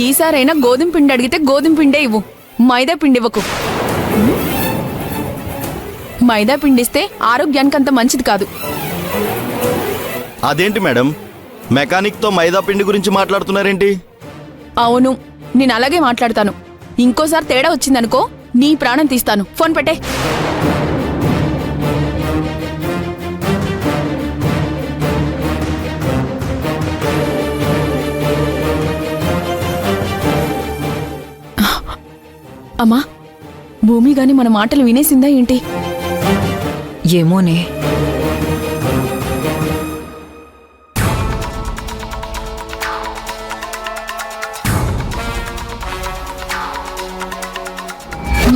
ఈసారైనా గోధుమ పిండి అడిగితే గోధుమ పిండే ఇవ్వు, మైదా పిండి ఇవ్వకు. మైదా పిండిస్తే ఆరోగ్యానికి అంత మంచిది కాదు. అదేంటి మేడం, మెకానిక్తో మైదా పిండి గురించి మాట్లాడుతున్నారేంటి? అవును, నేను అలాగే మాట్లాడతాను. ఇంకోసారి తేడా వచ్చిందనుకో నీ ప్రాణం తీస్తాను. ఫోన్ పెట్టే. అమ్మా, భూమి గాని మన మాటలు వినేసిందా ఏంటి? ఏమోనే.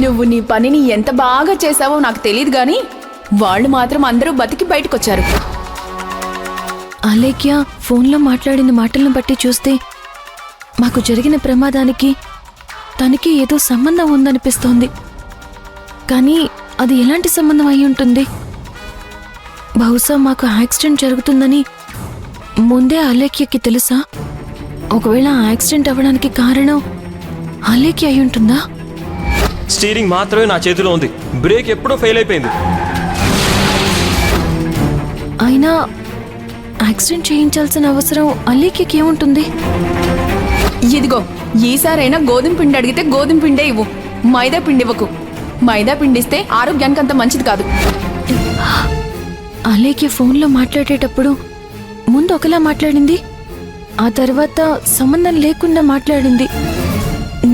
నువ్వు నీ పనిని ఎంత బాగా చేశావో నాకు తెలియదు గాని వాళ్ళు మాత్రం అందరూ బతికి బయటకొచ్చారు. అలేఖ్య ఫోన్లో మాట్లాడిన మాటలను బట్టి చూస్తే మాకు జరిగిన ప్రమాదానికి తనకి ఏదో సంబంధం ఉందనిపిస్తోంది. కానీ అది ఎలాంటి సంబంధం అయి ఉంటుంది? బహుశా మాకు యాక్సిడెంట్ జరుగుతుందని ముందే అలేఖ్యకి తెలుసా? ఒకవేళ యాక్సిడెంట్ అవ్వడానికి కారణం అలేఖ్య అయి ఉంటుందా? స్టీరింగ్ మాత్రమే నా చేతిలో ఉంది, బ్రేక్ ఎప్పుడో ఫెయిల్ అయిపోయింది. అయినా యాక్సిడెంట్ చేయించాల్సిన అవసరం అలేఖ్యకి ఏముంటుంది? ఇదిగో, ఈసారైనా గోధుమ పిండి అడిగితే గోధుమ పిండే ఇవ్వు, మైదా పిండి ఇవ్వకు. మైదా పిండిస్తే ఆరోగ్యానికి అంత మంచిది కాదు. అలేఖ్య ఫోన్లో మాట్లాడేటప్పుడు ముందు ఒకలా మాట్లాడింది, ఆ తర్వాత సంబంధం లేకుండా మాట్లాడింది.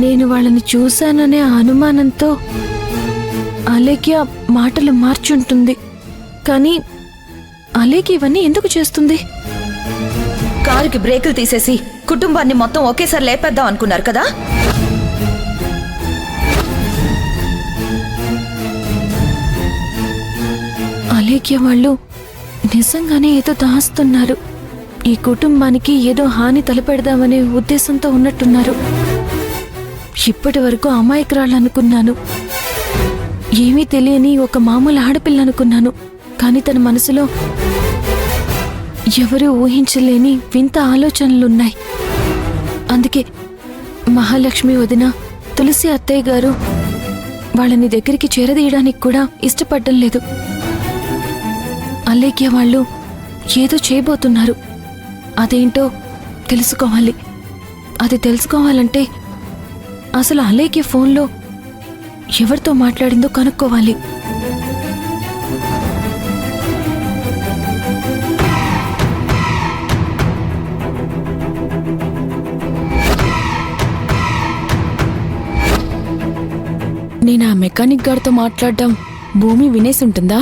నేను వాళ్ళని చూశాననే అనుమానంతో అలేఖ్య మాటలు మార్చుంటుంది. కానీ అలేఖ్య ఇవన్నీ ఎందుకు చేస్తుంది? కారుకి బ్రేకులు తీసేసి కుటుంబాన్ని మొత్తం ఒకేసారి లేపేద్దాం అనుకున్నారు కదా? అలేఖ్య వాళ్ళు నిజంగానే ఏదో దాస్తున్నారు. ఈ కుటుంబానికి ఏదో హాని తలపెడదామనే ఉద్దేశంతో ఉన్నట్టున్నారు. ఇప్పటి వరకు అమాయకురాలనుకున్నాను, ఏమీ తెలియని ఒక మామూలు ఆడపిల్ల అనుకున్నాను. కానీ తన మనసులో ఎవరూ ఊహించలేని వింత ఆలోచనలున్నాయి. అందుకే మహాలక్ష్మి వదిన, తులసి అత్తయ్య గారు వాళ్ళని దగ్గరికి చేరదీయడానికి కూడా ఇష్టపడడం లేదు. అలేఖ్య వాళ్ళు ఏదో చేయబోతున్నారు. అదేంటో తెలుసుకోవాలి. అది తెలుసుకోవాలంటే అసలు అలేఖ్య ఫోన్లో ఎవరితో మాట్లాడిందో కనుక్కోవాలి. నేను ఆ మెకానిక్ గారితో మాట్లాడడం భూమి వినేసి ఉంటుందా?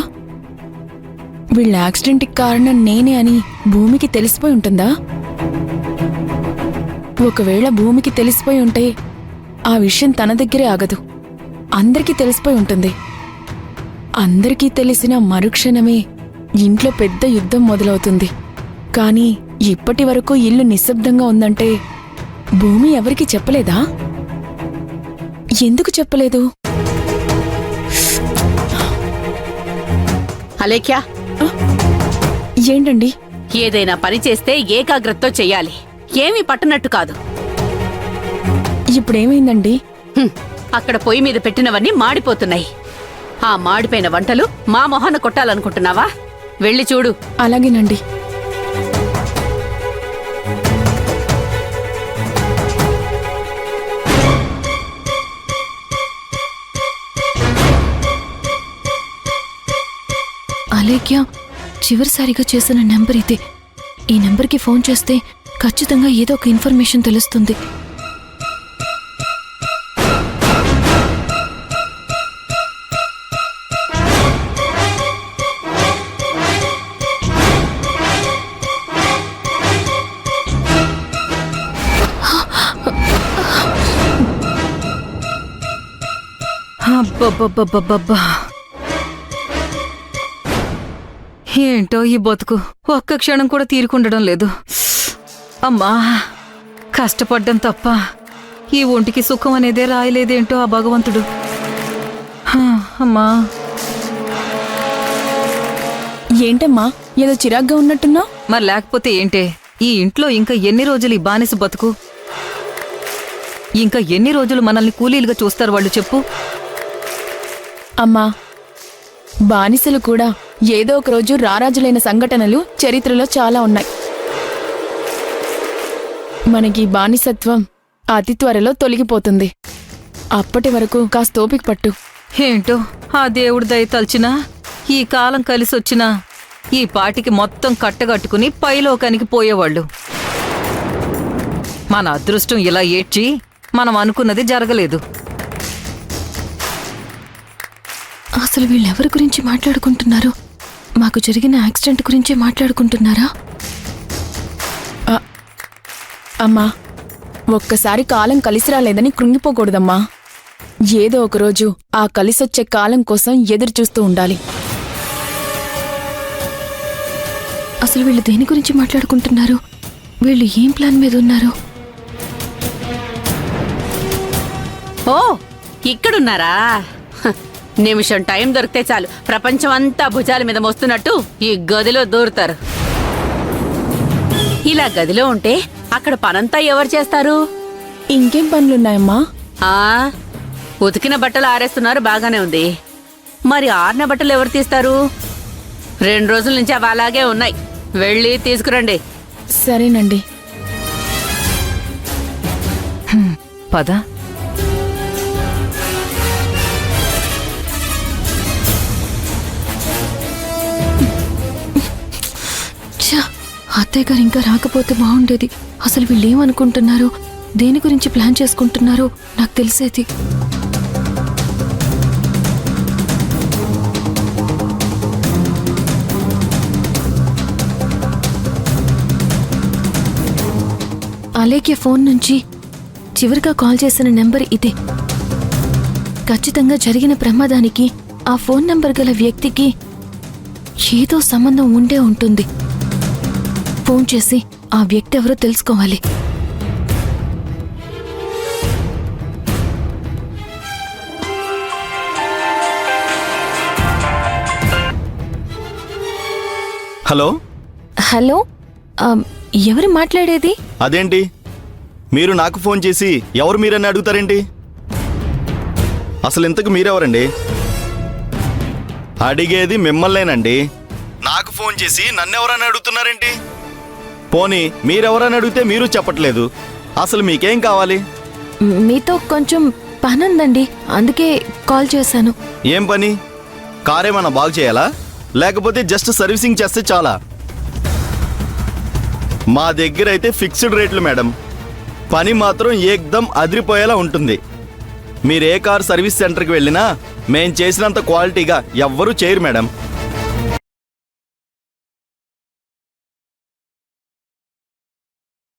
వీళ్ళ యాక్సిడెంట్కి కారణం నేనే అని భూమికి తెలిసిపోయి ఉంటుందా? ఒకవేళ భూమికి తెలిసిపోయి ఉంటే ఆ విషయం తన దగ్గరే ఆగదు, అందరికీ తెలిసిపోయి ఉంటుంది. అందరికీ తెలిసిన మరుక్షణమే ఇంట్లో పెద్ద యుద్ధం మొదలవుతుంది. కానీ ఇప్పటి వరకు ఇల్లు నిశ్శబ్దంగా ఉందంటే భూమి ఎవరికీ చెప్పలేదా? ఎందుకు చెప్పలేదు? అలేఖ్య, ఏంటండి? ఏదైనా పని చేస్తే ఏకాగ్రతతో చెయ్యాలి, ఏమీ పట్టనట్టు కాదు. ఇప్పుడేమైందండి? అక్కడ పొయ్యి మీద పెట్టినవన్నీ మాడిపోతున్నాయి. ఆ మాడిపోయిన వంటలు మా మొహాన కొట్టాలనుకుంటున్నావా? వెళ్ళి చూడు. అలాగేనండి. అలేఖ్య చివరిసారిగా చేసిన నెంబర్ ఇదే. ఈ నెంబర్కి ఫోన్ చేస్తే ఖచ్చితంగా ఏదో ఒక ఇన్ఫర్మేషన్ తెలుస్తుంది. అబ్బబ్బబ్బబ్బబ్బా, ఏంటో ఈ బతుకు, ఒక్క క్షణం కూడా తీరుకుండడం లేదు. అమ్మా, కష్టపడ్డం తప్ప ఈ ఒంటికి సుఖం అనేదే రాయలేదేంటో ఆ భగవంతుడు. అమ్మా, ఏంటమ్మా ఏదో చిరాగ్గా ఉన్నట్టున్నా? మరి లేకపోతే ఏంటే, ఈ ఇంట్లో ఇంకా ఎన్ని రోజులు ఈ బానిస బతుకు? ఇంకా ఎన్ని రోజులు మనల్ని కూలీలుగా చూస్తారు వాళ్ళు చెప్పు? అమ్మా, బానిసలు కూడా ఏదో ఒక రోజు రారాజులైన సంఘటనలు చరిత్రలో చాలా ఉన్నాయి. మనకి బానిసత్వం అతి త్వరలో తొలగిపోతుంది. అప్పటి వరకు కాస్త ఓపిక పట్టు. ఏంటో ఆ దేవుడి దయ తలిచినా ఈ కాలం కలిసొచ్చినా ఈ పాటికి మొత్తం కట్టగట్టుకుని పైలోకానికి పోయేవాళ్ళు. మన అదృష్టం ఇలా ఏడ్చి మనం అనుకున్నది జరగలేదు. అసలు వీళ్ళెవరి గురించి మాట్లాడుకుంటున్నారు? మాకు జరిగిన యాక్సిడెంట్ గురించే మాట్లాడుకుంటున్నారా? అమ్మా, ఒక్కసారి కాలం కలిసి రాలేదని కృంగిపోకూడదమ్మా. ఏదో ఒకరోజు ఆ కలిసొచ్చే కాలం కోసం ఎదురు చూస్తూ ఉండాలి. అసలు వీళ్ళు దేని గురించి మాట్లాడుకుంటున్నారు? వీళ్ళు ఏం ప్లాన్ మీద ఉన్నారు? ఓ, ఇక్కడున్నారా? హ, నిమిషం టైం దొరికితే చాలు ప్రపంచం అంతా భుజాల మీద మోస్తున్నట్టు ఈ గదిలో దూరుతారు. ఇలా గదిలో ఉంటే అక్కడ పనంతా ఎవరు చేస్తారు? ఇంకేం పనులున్నాయమ్మా? ఆ, ఉతికిన బట్టలు ఆరేస్తున్నారు, బాగానే ఉంది. మరి ఆరిన బట్టలు ఎవరు తీస్తారు? 2 రోజుల నుంచి అవి అలాగే ఉన్నాయి. వెళ్ళి తీసుకురండి. సరేనండి. పద. ఛా, అత్తయ్య గారు ఇంకా రాకపోతే బాగుండేది. అసలు వీళ్ళు ఏమనుకుంటున్నారు, దేని గురించి ప్లాన్ చేసుకుంటున్నారో నాకు తెలిసేది. అలేఖ్య ఫోన్ నుంచి చివరిగా కాల్ చేసిన నెంబర్ ఇదే. ఖచ్చితంగా జరిగిన ప్రమాదానికి ఆ ఫోన్ నెంబర్ గల వ్యక్తికి ఏదో సంబంధం ఉండే ఉంటుంది. ఫోన్ చేసి ఆ వ్యక్తి ఎవరో తెలుసుకోవాలి. హలో, హలో, ఎవరు మాట్లాడేది? అదేంటి మీరు నాకు ఫోన్ చేసి ఎవరు మీరని అడుగుతారేంటి? అసలు ఇంతకు మీరెవరండి? అడిగేది మిమ్మల్నేనండి. నాకు ఫోన్ చేసి నన్నెవరని అడుగుతున్నారేంటి? పోనీ మీరెవరని అడిగితే మీరు చెప్పట్లేదు. అసలు మీకేం కావాలి? మీతో కొంచెం పని ఉందండి, అందుకే కాల్ చేశాను. ఏం పని? కారేమన్నా బాగు చేయాలా, లేకపోతే జస్ట్ సర్వీసింగ్ చేస్తే చాలా? మా దగ్గర అయితే ఫిక్స్డ్ రేట్లు మేడం. పని మాత్రం ఏకదం అదిరిపోయేలా ఉంటుంది. మీరు ఏ కార్ సర్వీస్ సెంటర్కి వెళ్ళినా మేం చేసినంత క్వాలిటీగా ఎవ్వరూ చేయరు మేడం.